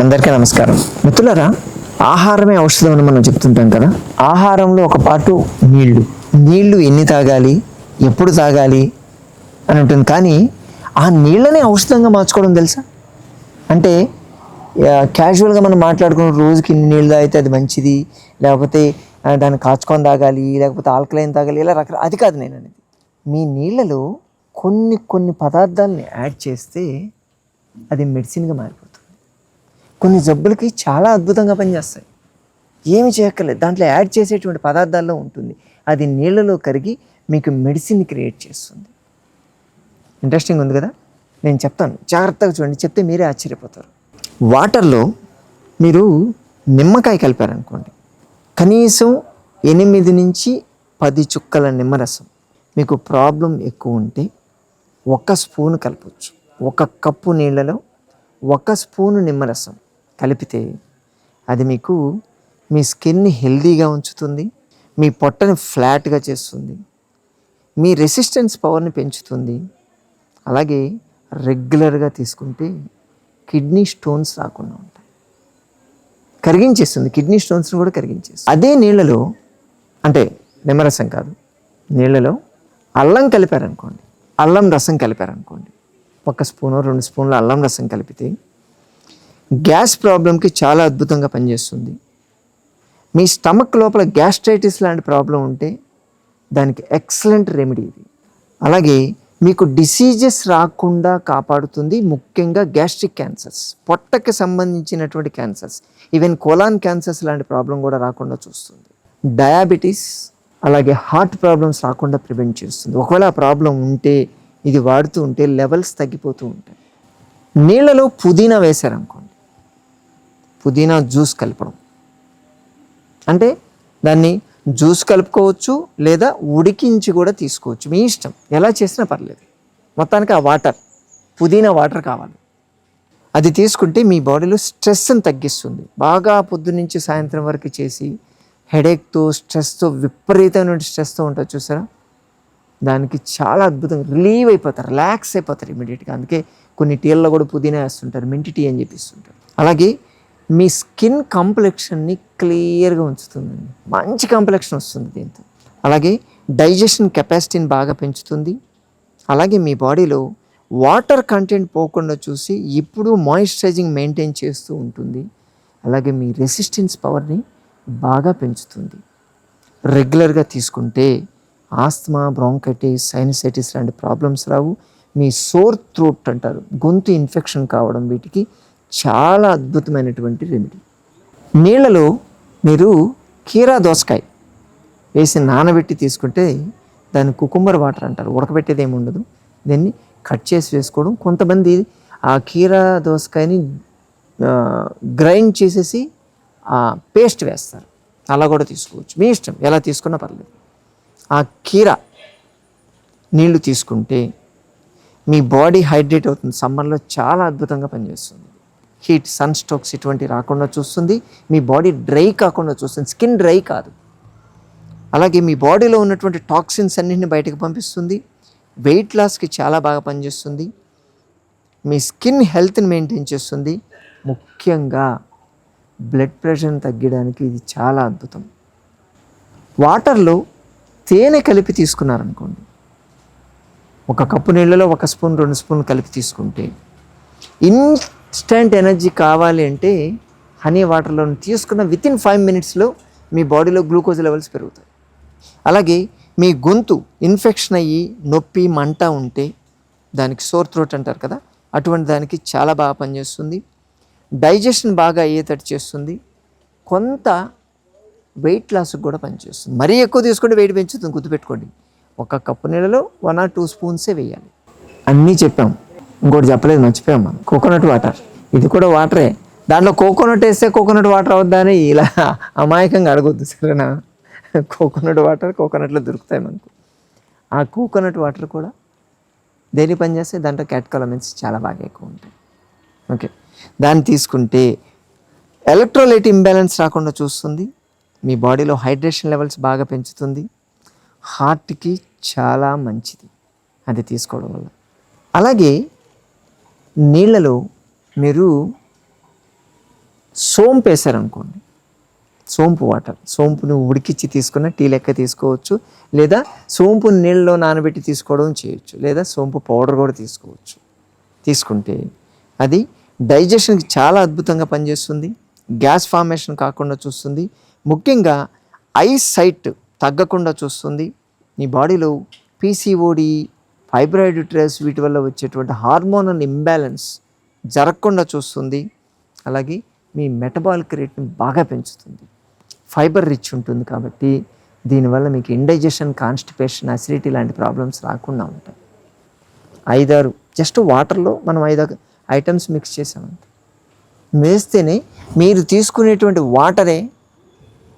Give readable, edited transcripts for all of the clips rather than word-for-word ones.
అందరికీ నమస్కారం. మిత్రులారా, ఆహారమే ఔషధం అని మనం చెప్తుంటాం కదా. ఆహారంలో ఒక పాటు నీళ్లు ఎన్ని తాగాలి, ఎప్పుడు తాగాలి అని ఉంటుంది. కానీ ఆ నీళ్ళని ఔషధంగా మార్చుకోవడం తెలుసా? అంటే క్యాజువల్గా మనం మాట్లాడుకున్న రోజుకి ఇన్ని నీళ్ళు తాగితే అది మంచిది, లేకపోతే దాన్ని కాచుకొని తాగాలి, లేకపోతే ఆల్కలైన్ తాగాలి, ఇలా అది కాదు నేను అనేది. మీ నీళ్ళలో కొన్ని పదార్థాలని యాడ్ చేస్తే అది మెడిసిన్గా మారిపోతుంది. కొన్ని జబ్బులకి చాలా అద్భుతంగా పనిచేస్తాయి. ఏమి చేయక్కర్లేదు, దాంట్లో యాడ్ చేసేటువంటి పదార్థాల్లో ఉంటుంది. అది నీళ్ళలో కరిగి మీకు మెడిసిన్ క్రియేట్ చేస్తుంది. ఇంట్రెస్టింగ్ ఉంది కదా. నేను చెప్తాను, జాగ్రత్తగా చూడండి, చెప్తే మీరే ఆశ్చర్యపోతారు. వాటర్లో మీరు నిమ్మకాయ కలిపారనుకోండి, కనీసం 8 నుంచి 10 చుక్కల నిమ్మరసం. మీకు ప్రాబ్లం ఎక్కువ ఉంటే 1 స్పూన్ కలపచ్చు. 1 కప్పు నీళ్ళలో 1 స్పూను నిమ్మరసం కలిపితే అది మీకు మీ స్కిన్ని హెల్దీగా ఉంచుతుంది, మీ పొట్టని ఫ్లాట్గా చేస్తుంది, మీ రెసిస్టెన్స్ పవర్ని పెంచుతుంది. అలాగే రెగ్యులర్గా తీసుకుంటే కిడ్నీ స్టోన్స్ రాకుండా ఉంటాయి, కరిగించేస్తుంది. కిడ్నీ స్టోన్స్ని కూడా కరిగించేస్తుంది. అదే నీళ్ళలో, అంటే నిమ్మరసం కాదు, నీళ్ళలో అల్లం కలిపారనుకోండి, అల్లం రసం కలిపారనుకోండి, 1 స్పూను 2 స్పూన్లు అల్లం రసం కలిపితే గ్యాస్ ప్రాబ్లంకి చాలా అద్భుతంగా పనిచేస్తుంది. మీ స్టమక్ లోపల గ్యాస్ట్రైటిస్ లాంటి ప్రాబ్లం ఉంటే దానికి ఎక్సలెంట్ రెమెడీ ఇది. అలాగే మీకు డిసీజెస్ రాకుండా కాపాడుతుంది. ముఖ్యంగా గ్యాస్ట్రిక్ క్యాన్సర్స్, పొట్టకి సంబంధించినటువంటి క్యాన్సర్స్, ఈవెన్ కోలాన్ క్యాన్సర్స్ లాంటి ప్రాబ్లం కూడా రాకుండా చూస్తుంది. డయాబెటీస్, అలాగే హార్ట్ ప్రాబ్లమ్స్ రాకుండా ప్రివెంట్ చేస్తుంది. ఒకవేళ ఆ ప్రాబ్లం ఉంటే ఇది వాడుతూ ఉంటే లెవెల్స్ తగ్గిపోతూ ఉంటాయి. నీళ్ళలో పుదీనా వేశారనుకోండి, పుదీనా జ్యూస్ కలపడం, అంటే దాన్ని జ్యూస్ కలుపుకోవచ్చు లేదా ఉడికించి కూడా తీసుకోవచ్చు, మీ ఇష్టం, ఎలా చేసినా పర్లేదు. మొత్తానికి ఆ వాటర్, పుదీనా వాటర్ కావాలి. అది తీసుకుంటే మీ బాడీలో స్ట్రెస్ని తగ్గిస్తుంది. బాగా పొద్దున్నుంచి సాయంత్రం వరకు చేసి హెడేక్తో, స్ట్రెస్తో, విపరీతమైన స్ట్రెస్తో ఉంటుంది చూసారా, దానికి చాలా అద్భుతంగా రిలీవ్ అయిపోతారు, రిలాక్స్ అయిపోతారు ఇమీడియట్గా. అందుకే కొన్ని టీల్లో కూడా పుదీనా వేస్తుంటారు, మింటి టీ అని చెప్పిస్తుంటారు. అలాగే మీ స్కిన్ కాంప్లెక్షన్ని క్లియర్గా ఉంచుతుందండి, మంచి కాంప్లెక్షన్ వస్తుంది దీంతో. అలాగే డైజెషన్ కెపాసిటీని బాగా పెంచుతుంది. అలాగే మీ బాడీలో వాటర్ కంటెంట్ పోకుండా చూసి ఇప్పుడు మాయిశ్చరైజింగ్ మెయింటైన్ చేస్తూ ఉంటుంది. అలాగే మీ రెసిస్టెన్స్ పవర్ని బాగా పెంచుతుంది. రెగ్యులర్గా తీసుకుంటే ఆస్తమా, బ్రాంకైటిస్, సైనసైటిస్ లాంటి ప్రాబ్లమ్స్ రావు. మీ సోర్ థ్రోట్ అంటారు, గొంతు ఇన్ఫెక్షన్ కావడం, వీటికి చాలా అద్భుతమైనటువంటి రెమెడీ. నీళ్ళలో మీరు కీరా దోసకాయ వేసి నానబెట్టి తీసుకుంటే దాన్ని కుకుంబర్ వాటర్ అంటారు. ఉడకబెట్టేది ఏమి ఉండదు, దీన్ని కట్ చేసి వేసుకోవడం. కొంతమంది ఆ కీరా దోసకాయని గ్రైండ్ చేసేసి ఆ పేస్ట్ వేస్తారు, అలా కూడా తీసుకోవచ్చు, మీ ఇష్టం, ఎలా తీసుకున్నా పర్లేదు. ఆ కీరా నీళ్లు తీసుకుంటే మీ బాడీ హైడ్రేట్ అవుతుంది. సమ్మర్లో చాలా అద్భుతంగా పనిచేస్తుంది. హీట్, సన్ స్ట్రోక్స్ ఇటువంటి రాకుండా చూస్తుంది. మీ బాడీ డ్రై కాకుండా చూస్తుంది, స్కిన్ డ్రై కాదు. అలాగే మీ బాడీలో ఉన్నటువంటి టాక్సిన్స్ అన్నింటిని బయటకు పంపిస్తుంది. వెయిట్ లాస్కి చాలా బాగా పనిచేస్తుంది. మీ స్కిన్ హెల్త్ని మెయింటైన్ చేస్తుంది. ముఖ్యంగా బ్లడ్ ప్రెషర్ని తగ్గడానికి ఇది చాలా అద్భుతం. వాటర్లో తేనె కలిపి తీసుకున్నారనుకోండి, 1 కప్పు నీళ్ళలో 1 స్పూన్ 2 స్పూన్లు కలిపి తీసుకుంటే ఇన్స్టెంట్ ఎనర్జీ కావాలి అంటే హనీ వాటర్లో తీసుకున్న వితిన్ 5 మినిట్స్లో మీ బాడీలో గ్లూకోజ్ లెవెల్స్ పెరుగుతాయి. అలాగే మీ గొంతు ఇన్ఫెక్షన్ అయ్యి నొప్పి, మంట ఉంటే, దానికి సోర్ థ్రోట్ అంటారు కదా, అటువంటి దానికి చాలా బాగా పనిచేస్తుంది. డైజెషన్ బాగా అయ్యేటట్టు చేస్తుంది. కొంత వెయిట్ లాస్కి కూడా పనిచేస్తుంది. మరీ ఎక్కువ తీసుకుంటే వెయిట్ పెంచుతుంది, గుర్తుపెట్టుకోండి. 1 కప్పు నీళ్ళలో 1 or 2 స్పూన్సే వేయాలి. అన్నీ చెప్పాం, ఇంకోటి చెప్పలేదు, మర్చిపోయాం మనం. కోకోనట్ వాటర్, ఇది కూడా వాటరే. దాంట్లో కోకోనట్ వేస్తే కోకోనట్ వాటర్ అవుద్దా అని ఇలా అమాయకంగా అడగొద్దు, సరేనా. కోకోనట్ వాటర్ కోకోనట్లో దొరుకుతాయి మనకు. ఆ కోకోనట్ వాటర్ కూడా దేని పని చేస్తే దాంట్లో క్యాటకాలమిన్స్ చాలా బాగా ఎక్కువ ఉంటాయి. ఓకే, దాన్ని తీసుకుంటే ఎలక్ట్రోలైట్ ఇంబ్యాలెన్స్ రాకుండా చూస్తుంది. మీ బాడీలో హైడ్రేషన్ లెవెల్స్ బాగా పెంచుతుంది. హార్ట్కి చాలా మంచిది అది తీసుకోవడం వల్ల. అలాగే నీళ్ళలో మీరు సోంపు వేసారనుకోండి, సోంపు వాటర్, సోంపును ఉడికిచ్చి తీసుకున్న టీ లెక్క తీసుకోవచ్చు, లేదా సోంపుని నీళ్ళలో నానబెట్టి తీసుకోవడం చేయొచ్చు, లేదా సోంపు పౌడర్ కూడా తీసుకోవచ్చు. తీసుకుంటే అది డైజెషన్కి చాలా అద్భుతంగా పనిచేస్తుంది, గ్యాస్ ఫార్మేషన్ కాకుండా చూస్తుంది, ముఖ్యంగా ఐ సైట్ తగ్గకుండా చూస్తుంది, మీ బాడీలో పీసీఓడి, ఫైబ్రాయిడ్ యూటరస్ వీటి వల్ల వచ్చేటువంటి హార్మోనల్ ఇంబ్యాలెన్స్ జరగకుండా చూస్తుంది. అలాగే మీ మెటబాలిక్ రేట్ని బాగా పెంచుతుంది. ఫైబర్ రిచ్ ఉంటుంది కాబట్టి దీనివల్ల మీకు ఇండైజెషన్, కాన్స్టిపేషన్, అసిడిటీ లాంటి ప్రాబ్లమ్స్ రాకుండా ఉంటాయి. 5-6 జస్ట్ వాటర్లో మనం 5 ఐటమ్స్ మిక్స్ చేసామంటే వేస్తేనే మీరు తీసుకునేటువంటి వాటరే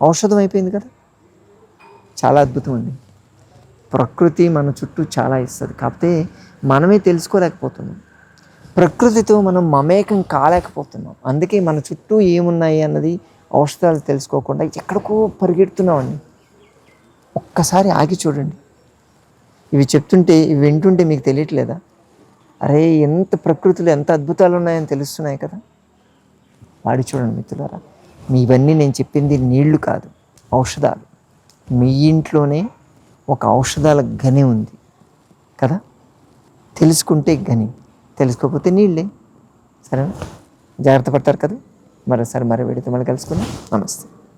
ఔషధం అయిపోయింది కదా. చాలా అద్భుతం అండి. ప్రకృతి మన చుట్టూ చాలా ఇస్తుంది, కాకపోతే మనమే తెలుసుకోలేకపోతున్నాం. ప్రకృతితో మనం మమేకం కాలేకపోతున్నాం. అందుకే మన చుట్టూ ఏమున్నాయి అన్నది ఔషధాలు తెలుసుకోకుండా ఎక్కడికో పరిగెడుతున్నామండి. ఒక్కసారి ఆగి చూడండి. ఇవి చెప్తుంటే, ఇవి వింటుంటే మీకు తెలియట్లేదా? అరే, ఎంత ప్రకృతిలో ఎంత అద్భుతాలు ఉన్నాయని తెలుస్తున్నాయి కదా. వాడి చూడండి మిత్రులారా, ఇవన్నీ నేను చెప్పింది నీళ్లు కాదు, ఔషధాలు. మీ ఇంట్లోనే ఒక ఔషధాల గని ఉంది కదా. తెలుసుకుంటే గని, తెలుసుకోకపోతే నీళ్ళే. సరేనా? జాగ్రత్త పడతారు కదా. మరోసారి మరో వీడియోతో మళ్ళీ కలుసుకుందాం. నమస్తే.